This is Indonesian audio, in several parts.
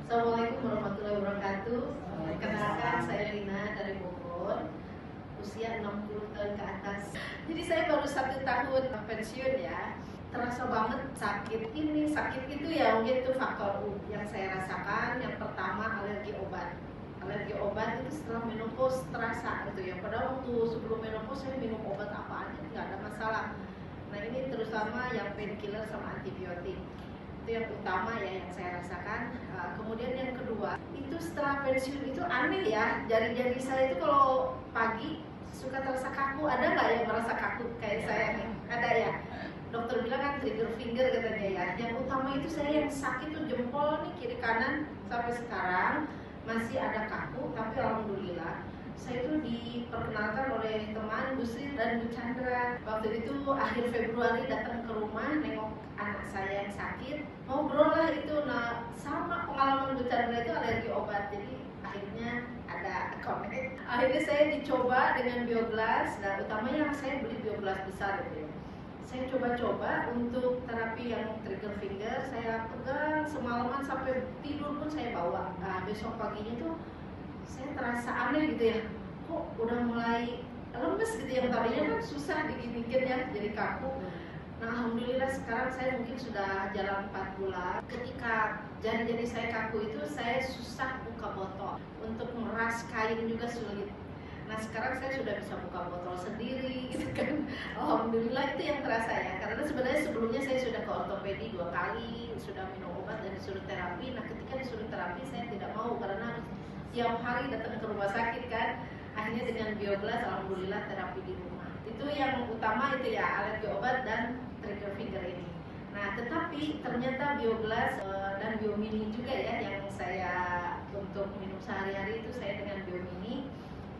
Assalamualaikum warahmatullahi wabarakatuh. Kenalkan, saya Lina dari Bogor, usia 60 tahun ke atas. Jadi saya baru 1 tahun pensiun ya. Terasa banget sakit ini, sakit itu ya, mungkin itu faktor yang saya rasakan. Yang pertama, alergi obat. Alergi obat itu setelah menopause terasa gitu ya. Padahal waktu sebelum menopause saya minum obat apa aja nggak ada masalah. Nah ini terutama yang painkiller sama antibiotik. Itu yang utama ya yang saya rasakan. Kemudian yang kedua itu setelah pensiun itu aneh ya, jari-jari saya itu kalau pagi suka terasa kaku. Ada nggak yang merasa kaku kayak saya nih? Ada ya. Dokter bilang kan trigger finger katanya ya. Yang utama itu saya yang sakit tuh jempol nih kiri kanan sampai sekarang masih ada kaku, tapi alhamdulillah saya itu diperkenalkan oleh teman Bu Sri dan Bu Chandra. Waktu itu akhir Februari datang ke rumah nengok anak saya yang sakit, ngobrol lah itu. Nah sama pengalaman Bu Chandra itu alergi obat, jadi akhirnya ada connect. Akhirnya saya dicoba dengan Bioglas. Nah utamanya saya beli Bioglas besar gitu ya. Saya coba-coba untuk terapi yang trigger finger, saya pegang semalaman sampai tidur pun saya bawa. Nah besok paginya tuh saya terasa aneh gitu ya, kok udah mulai lemes gitu, yang tadinya kan susah dikit-dikit ya jadi kaku. Nah alhamdulillah sekarang saya mungkin sudah jalan 4 bulan. Ketika jari-jari saya kaku itu saya susah buka botol, untuk meras kain juga sulit. Nah sekarang saya sudah bisa buka botol sendiri gitu kan. Alhamdulillah itu yang terasa ya, karena sebenarnya sebelumnya saya sudah ke ortopedi 2 kali, sudah minum obat dan disuruh terapi. Nah ketika disuruh terapi saya tidak mau karena harus tiap hari datang ke rumah sakit kan. Akhirnya dengan Bioglas alhamdulillah terapi di rumah. Itu yang utama itu ya, alergi obat dan trigger finger ini. Nah tetapi ternyata Bioglas dan Biomini juga ya yang saya untuk minum sehari-hari itu, saya dengan Biomini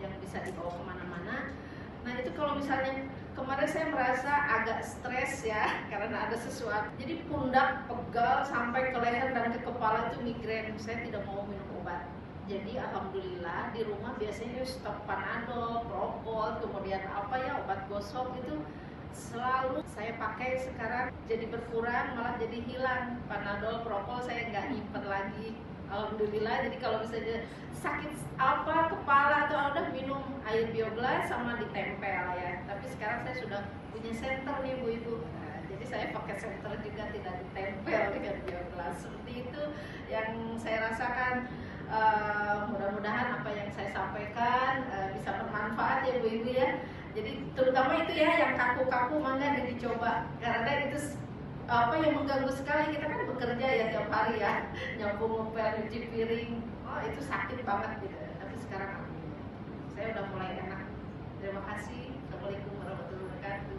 yang bisa dibawa kemana-mana. Nah itu kalau misalnya kemarin saya merasa agak stres ya karena ada sesuatu, jadi pundak pegal sampai ke leher dan ke kepala itu migrain. Saya tidak mau minum obat. Jadi alhamdulillah di rumah biasanya stok Panadol, Propol, kemudian apa ya obat gosok itu selalu saya pakai. Sekarang jadi berkurang, malah jadi hilang. Panadol, Propol saya nggak nyimpen lagi. Alhamdulillah. Jadi kalau misalnya sakit apa kepala atau udah minum air Bioglas sama ditempel ya. Tapi sekarang saya sudah punya senter nih Bu Ibu. Nah, jadi saya pakai senter juga, tidak ditempel dengan Bioglas. Seperti itu yang saya rasakan. Mudah-mudahan apa yang saya sampaikan bisa bermanfaat ya Bu Ibu ya. Jadi terutama itu ya yang kaku-kaku mangga dicoba, karena itu apa yang mengganggu sekali. Kita kan bekerja ya tiap hari ya, nyapu ngepel, nyuci piring, oh itu sakit banget gitu. Tapi sekarang alhamdulillah saya udah mulai enak. Terima kasih. Assalamualaikum warahmatullahi wabarakatuh.